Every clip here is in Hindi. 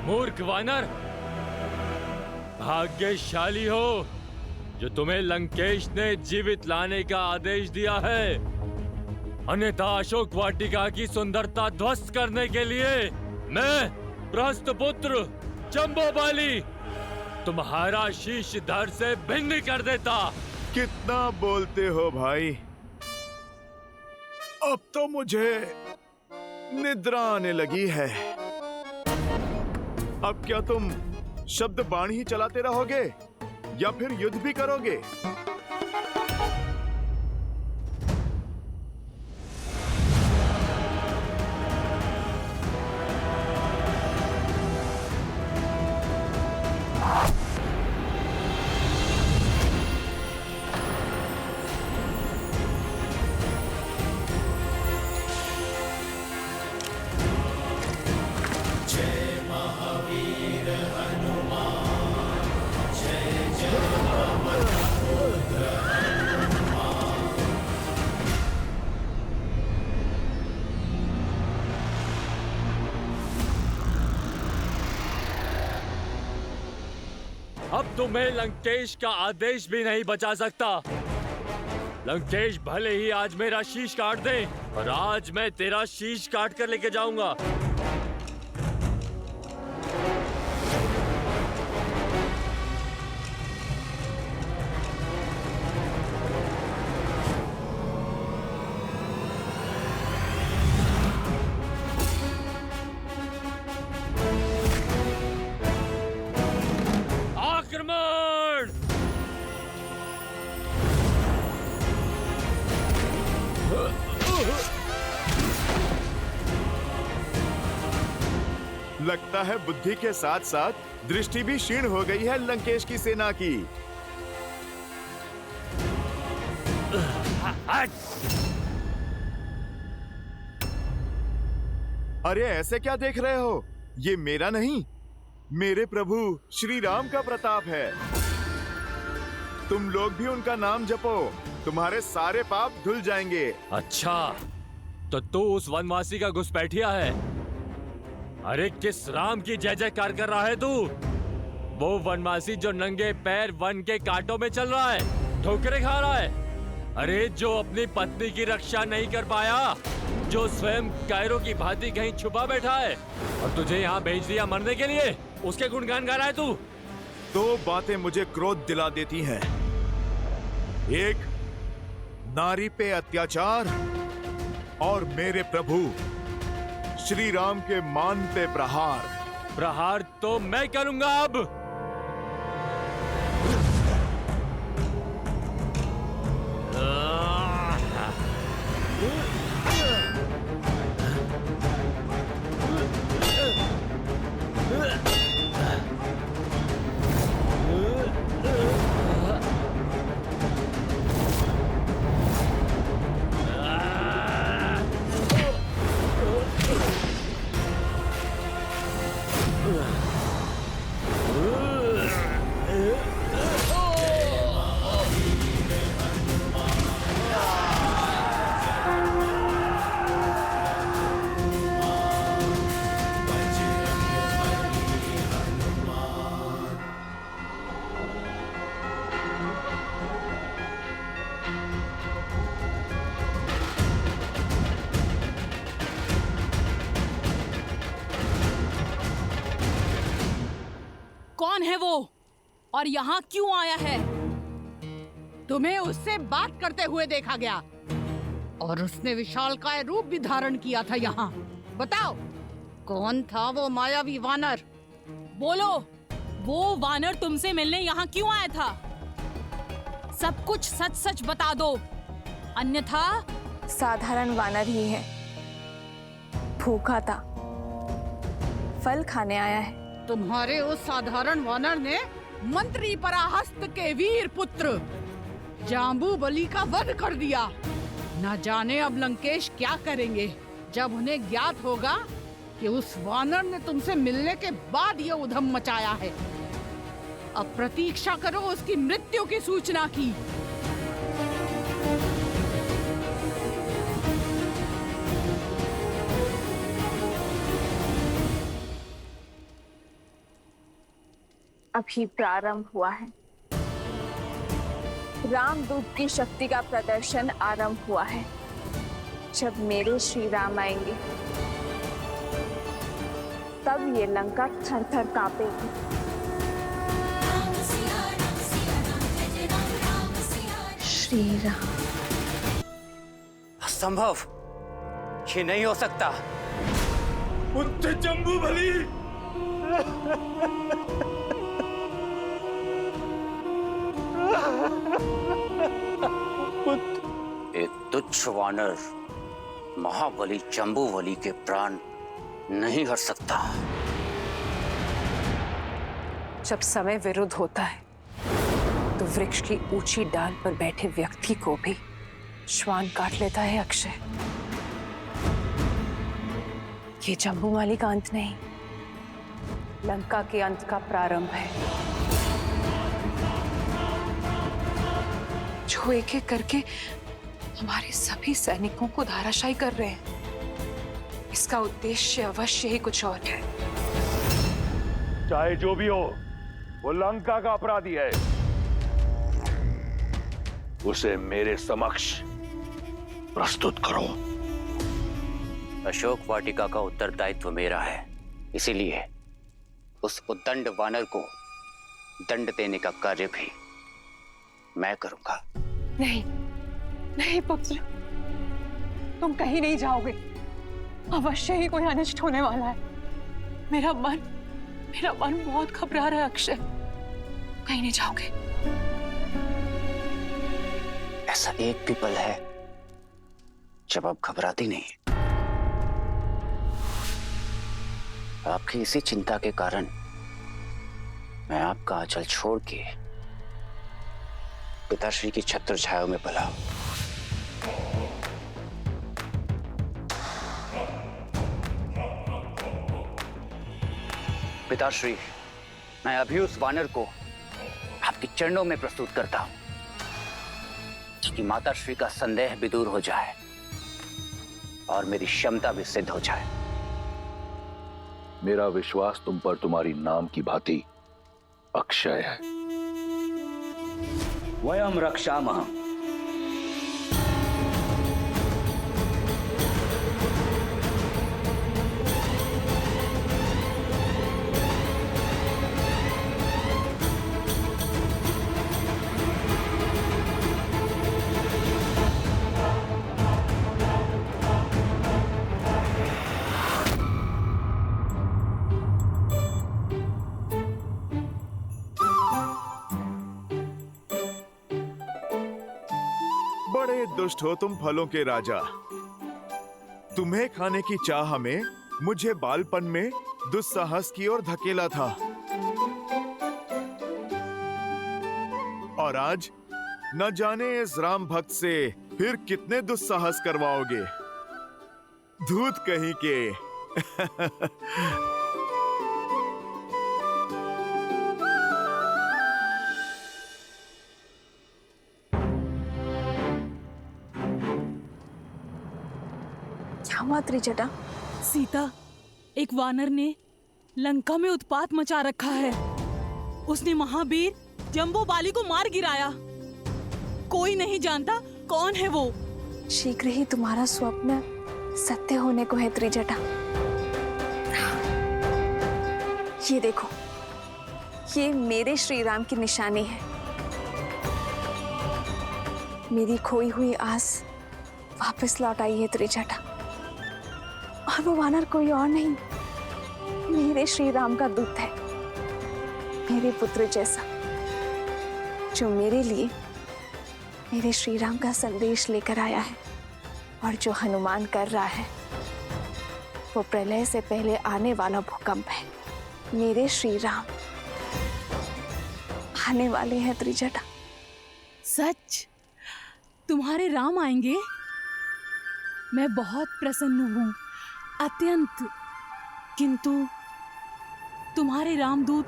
मूर्ख वानर, भाग्यशाली हो जो तुम्हें लंकेश ने जीवित लाने का आदेश दिया है, अन्यथा अशोक वाटिका की सुंदरता ध्वस्त करने के लिए मैं प्रस्थपुत्र जम्बोबाली तुम्हारा शीश धड़ से भिन्न कर देता। कितना बोलते हो भाई, अब तो मुझे निद्रा आने लगी है। अब क्या तुम शब्द बाण ही चलाते रहोगे या फिर युद्ध भी करोगे? अब तुम्हें लंकेश का आदेश भी नहीं बचा सकता। लंकेश भले ही आज मेरा शीश काट दे, पर आज मैं तेरा शीश काट कर लेके जाऊंगा। आक्रमण! लगता है बुद्धि के साथ साथ दृष्टि भी क्षीण हो गई है लंकेश की सेना की। अरे ऐसे क्या देख रहे हो? ये मेरा नहीं, मेरे प्रभु श्री राम का प्रताप है। तुम लोग भी उनका नाम जपो, तुम्हारे सारे पाप धुल जाएंगे। अच्छा, तो तू उस वनवासी का घुसपैठिया है? अरे किस राम की जय जयकार कर रहा है तू? वो वनवासी जो नंगे पैर वन के कांटों में चल रहा है, ठोकरे खा रहा है। अरे जो अपनी पत्नी की रक्षा नहीं कर पाया, जो स्वयं कायरों की भांति कहीं छुपा बैठा है और तुझे यहाँ भेज दिया मरने के लिए, उसके गुणगान गा रहा है तू? दो बातें मुझे क्रोध दिला देती हैं। एक, नारी पे अत्याचार, और मेरे प्रभु श्री राम के मान पे प्रहार। प्रहार तो मैं करूंगा अब। कौन है वो और यहाँ क्यों आया है? तुम्हें उससे बात करते हुए देखा गया और उसने विशालकाय रूप भी धारण किया था यहाँ। बताओ, कौन था वो मायावी वानर? बोलो, वो वानर तुमसे मिलने यहाँ क्यों आया था? सब कुछ सच सच बता दो, अन्यथा। साधारण वानर ही है, भूखा था, फल खाने आया है। तुम्हारे उस साधारण वानर ने मंत्री पराहस्त के वीर पुत्र जाम्बूबली का वध कर दिया। न जाने अब लंकेश क्या करेंगे जब उन्हें ज्ञात होगा कि उस वानर ने तुमसे मिलने के बाद ये उधम मचाया है। अब प्रतीक्षा करो उसकी मृत्यु की सूचना की। अभी प्रारंभ हुआ है। रामदूत की शक्ति का प्रदर्शन आरंभ हुआ है। जब मेरे श्री राम आएंगे तब ये लंका थर थर कांपेगी। श्री राम। असंभव, ये नहीं हो सकता। उठ जम्बू बली। एक तुच्छ वानर महाबली जम्बूबली के प्राण नहीं हर सकता। जब समय विरुद्ध होता है तो वृक्ष की ऊंची डाल पर बैठे व्यक्ति को भी श्वान काट लेता है अक्षय। ये जम्बूमाली का अंत नहीं, लंका के अंत का प्रारंभ है, जो एक एक करके हमारे सभी सैनिकों को धाराशायी कर रहे हैं। इसका उद्देश्य अवश्य ही कुछ और है। चाहे जो भी हो, वो लंका का अपराधी है। उसे मेरे समक्ष प्रस्तुत करो। अशोक वाटिका का उत्तरदायित्व मेरा है, इसीलिए उस उद्दंड वानर को दंड देने का कार्य भी मैं करूंगा। नहीं, नहीं पुत्र, तुम कहीं नहीं जाओगे। अवश्य ही कोई अनिष्ट होने वाला है। मेरा मन बहुत घबरा रहा है अक्षय। कहीं नहीं जाओगे। ऐसा एक भी पल है जब आप घबराती नहीं। आपकी इसी चिंता के कारण मैं आपका आंचल छोड़ के पिताश्री की छत्र छाया में पला। पिताश्री, मैं अभी उस वानर को आपके चरणों में प्रस्तुत करता हूं, कि माताश्री का संदेह भी दूर हो जाए और मेरी क्षमता भी सिद्ध हो जाए। मेरा विश्वास तुम पर तुम्हारी नाम की भांति अक्षय है। वयम रक्षामः। बड़े दुष्ट हो तुम फलों के राजा। तुम्हें खाने की चाह में मुझे बालपन में दुस्साहस की ओर धकेला था, और आज न जाने इस राम भक्त से फिर कितने दुस्साहस करवाओगे। धूत कहीं के। क्या हुआ त्रिजटा? सीता, एक वानर ने लंका में उत्पात मचा रखा है। उसने महावीर जम्बूबाली को मार गिराया। कोई नहीं जानता कौन है वो। शीघ्र ही तुम्हारा स्वप्न सत्य होने को है त्रिजटा। ये देखो, ये मेरे श्री राम की निशानी है। मेरी खोई हुई आस वापस लौट आई है त्रिजटा। और वो वानर कोई और नहीं, मेरे श्री राम का दूत है, मेरे पुत्र जैसा, जो मेरे लिए मेरे श्री राम का संदेश लेकर आया है। और जो हनुमान कर रहा है वो प्रलय से पहले आने वाला भूकंप है। मेरे श्री राम आने वाले हैं त्रिजटा। सच? तुम्हारे राम आएंगे? मैं बहुत प्रसन्न हूँ, अत्यंत। किंतु तुम्हारे रामदूत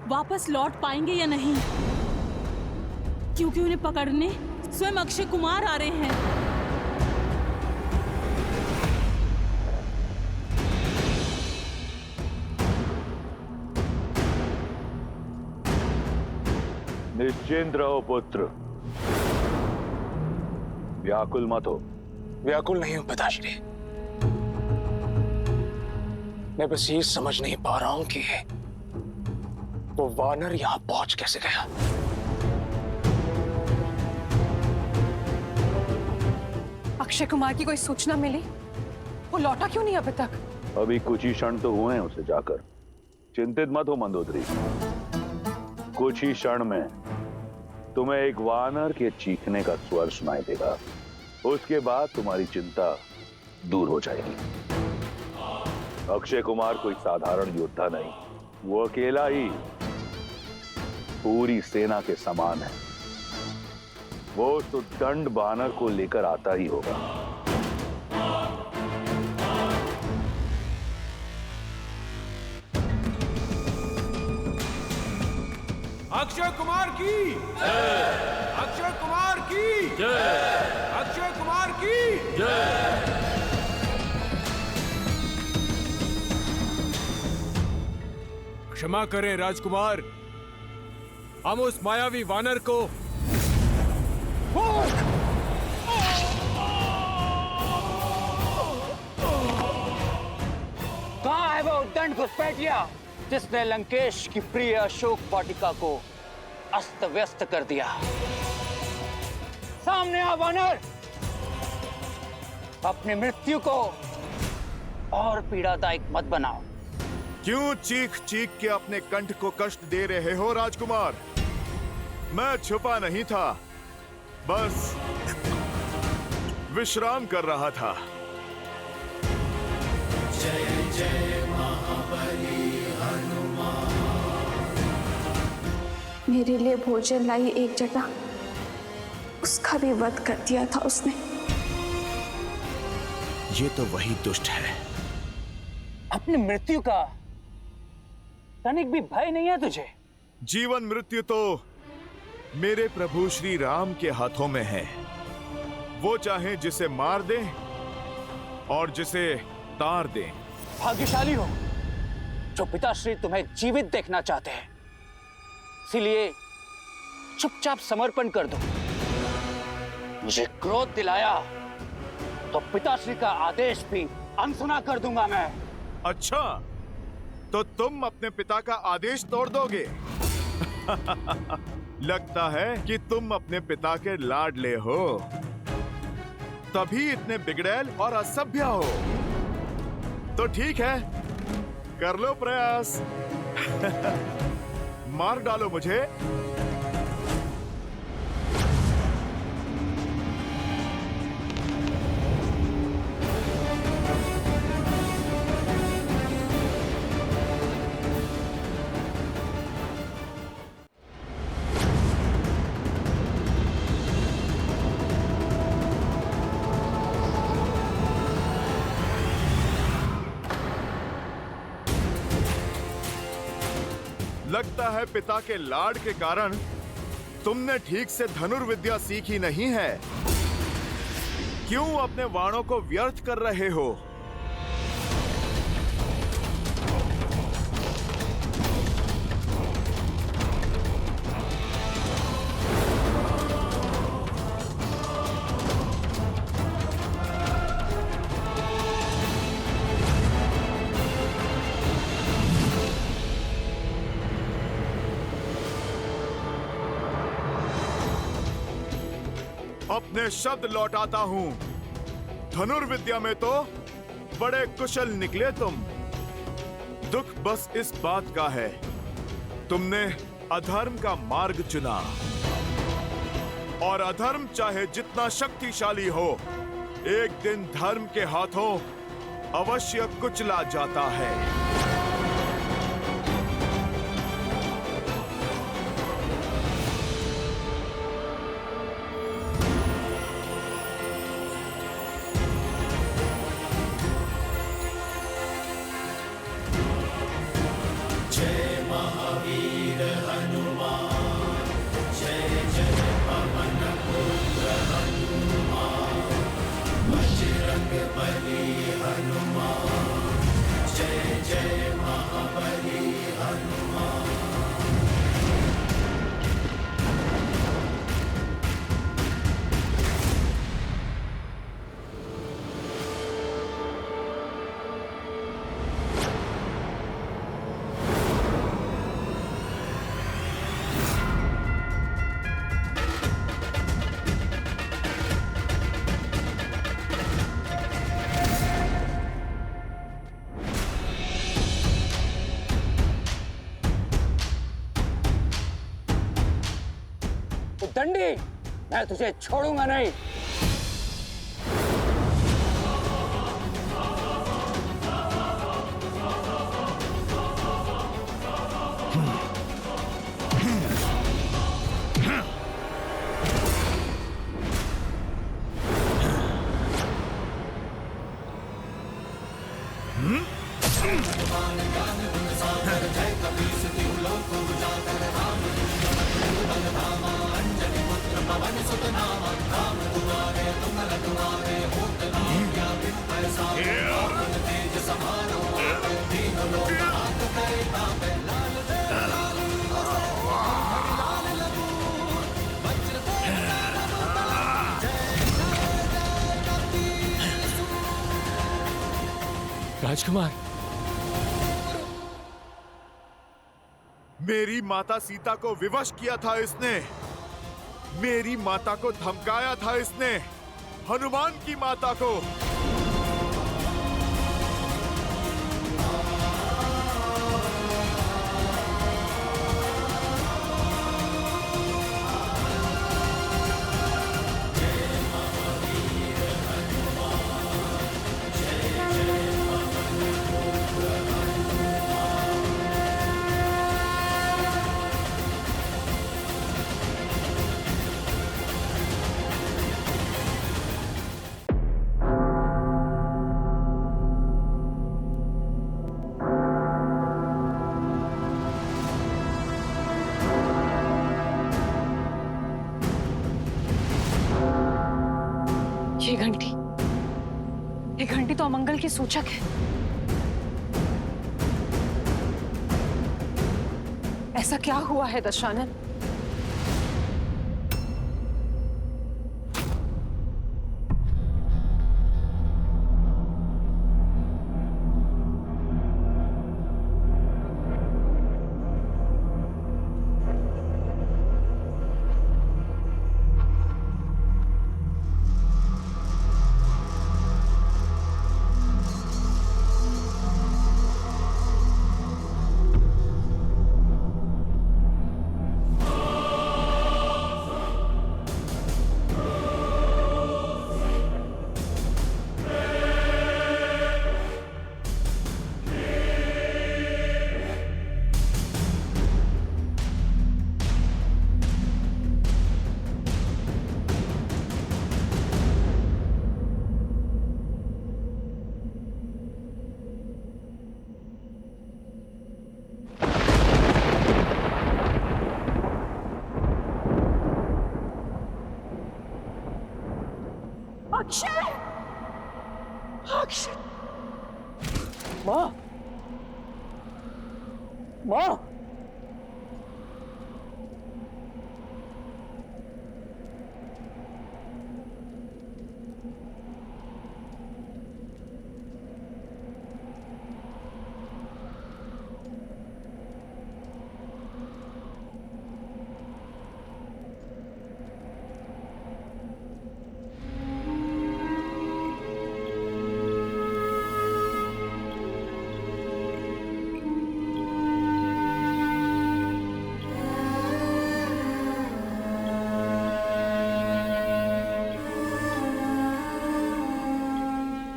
वापस लौट पाएंगे या नहीं? क्योंकि उन्हें पकड़ने स्वयं अक्षय कुमार आ रहे हैं। निश्चिंत रहो पुत्र, व्याकुल मत हो। व्याकुल नहीं हूं पिताश्री, मैं बस ये समझ नहीं पा रहा हूं कि वो वानर यहां पहुंच कैसे गया। अक्षय कुमार की कोई सूचना मिली? वो लौटा क्यों नहीं अभी तक? अभी कुछ ही क्षण तो हुए हैं उसे जाकर। चिंतित मत हो मंदोदरी, कुछ ही क्षण में तुम्हें एक वानर के चीखने का स्वर सुनाई देगा। उसके बाद तुम्हारी चिंता दूर हो जाएगी। अक्षय कुमार कोई साधारण योद्धा नहीं, वो अकेला ही पूरी सेना के समान है। वो तो दंड वानर को लेकर आता ही होगा। अक्षय कुमार की जय! अक्षय कुमार की जय! अक्षय कुमार की जय! क्षमा करें राजकुमार, हम उस मायावी वानर को कहाँ है वो दंड घुसपैठिया जिसने लंकेश की प्रिय अशोक वाटिका को अस्त व्यस्त कर दिया? सामने आ वानर, अपनी मृत्यु को और पीड़ादायक मत बनाओ। क्यों चीख चीख के अपने कंठ को कष्ट दे रहे हो राजकुमार? मैं छुपा नहीं था, बस विश्राम कर रहा था। जय जय महाबली हनुमान। मेरे लिए भोजन लाई एक जटा, उसका भी वध कर दिया था उसने। ये तो वही दुष्ट है। अपनी मृत्यु का तनिक भी भय नहीं है तुझे? जीवन मृत्यु तो मेरे प्रभु श्री राम के हाथों में है। वो चाहे जिसे मार दें और जिसे तार दें। भाग्यशाली हो जो पिताश्री तुम्हें जीवित देखना चाहते हैं, इसीलिए चुपचाप समर्पण कर दो। मुझे क्रोध दिलाया तो पिताश्री का आदेश भी अनसुना कर दूंगा मैं। अच्छा, तो तुम अपने पिता का आदेश तोड़ दोगे? लगता है कि तुम अपने पिता के लाडले हो, तभी इतने बिगड़ैल और असभ्य हो। तो ठीक है, कर लो प्रयास। मार डालो मुझे। लगता है पिता के लाड के कारण तुमने ठीक से धनुर्विद्या सीखी नहीं है। क्यों अपने बाणों को व्यर्थ कर रहे हो? अपने शब्द लौटाता हूं। धनुर्विद्या में तो बड़े कुशल निकले तुम। दुख बस इस बात का है, तुमने अधर्म का मार्ग चुना। और अधर्म चाहे जितना शक्तिशाली हो, एक दिन धर्म के हाथों अवश्य कुचला जाता है। जय महावीर हनुमान, जय जय पवन पुत्र हनुमान, बजरंग बली हनुमान, जय जय दंडी, मैं तुझे छोड़ूंगा नहीं। राजकुमार, मेरी माता सीता को विवश किया था इसने, मेरी माता को धमकाया था इसने, हनुमान की माता को। ये घंटी तो अमंगल की सूचक है। ऐसा क्या हुआ है दशानन? अक्षय! अक्षय! माँ, माँ,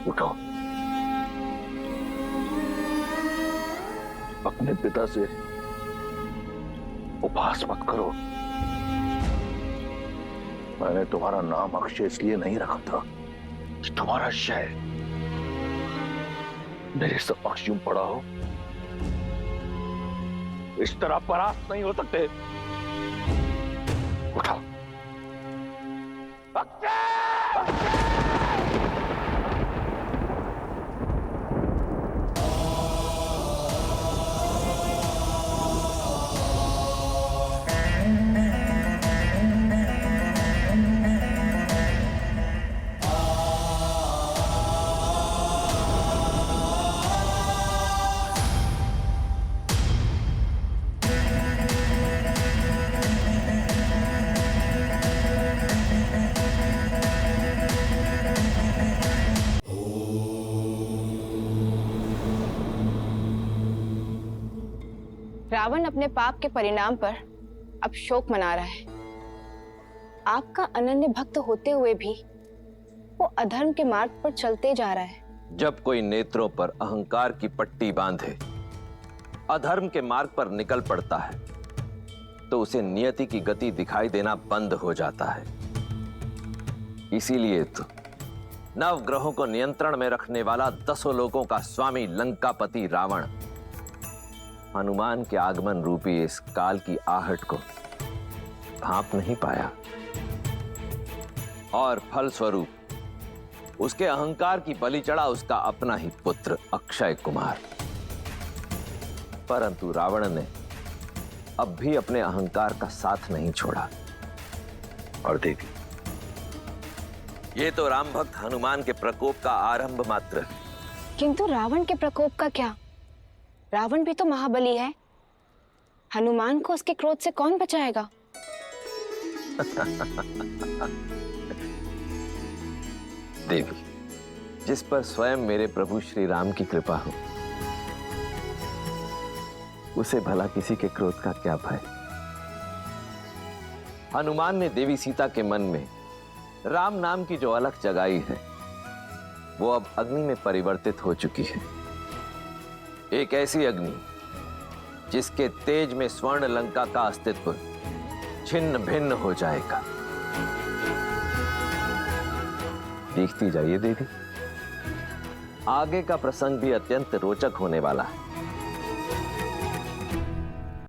उठो। अपने पिता से उपहास मत करो। मैंने तुम्हारा नाम अक्षय इसलिए नहीं रखा था कि तुम्हारा शय मेरे समक्ष यूं पड़ा हो। इस तरह परास्त नहीं हो सकते। उठो। अक्षय! रावण अपने पाप के परिणाम पर अब शोक मना रहा है आपका अनन्य भक्त होते हुए भी वो अधर्म के मार्ग पर चलते जा रहा है। जब कोई नेत्रों पर अहंकार की पट्टी बांधे अधर्म के मार्ग पर निकल पड़ता है तो उसे नियति की गति दिखाई देना बंद हो जाता है। इसीलिए तो नवग्रहों को नियंत्रण में रखने वाला 10 लोगों का स्वामी लंकापति रावण हनुमान के आगमन रूपी इस काल की आहट को भांप नहीं पाया और फलस्वरूप उसके अहंकार की बलि चढ़ा उसका अपना ही पुत्र अक्षय कुमार। परंतु रावण ने अब भी अपने अहंकार का साथ नहीं छोड़ा। और देवी, ये तो राम भक्त हनुमान के प्रकोप का आरंभ मात्र है। किंतु रावण के प्रकोप का क्या? रावण भी तो महाबली है। हनुमान को उसके क्रोध से कौन बचाएगा? देवी, जिस पर स्वयं मेरे प्रभु श्री राम की कृपा हो उसे भला किसी के क्रोध का क्या भय। हनुमान ने देवी सीता के मन में राम नाम की जो अलख जगाई है वो अब अग्नि में परिवर्तित हो चुकी है। एक ऐसी अग्नि जिसके तेज में स्वर्ण लंका का अस्तित्व छिन्न भिन्न हो जाएगा। देखती जाइए देवी, आगे का प्रसंग भी अत्यंत रोचक होने वाला है।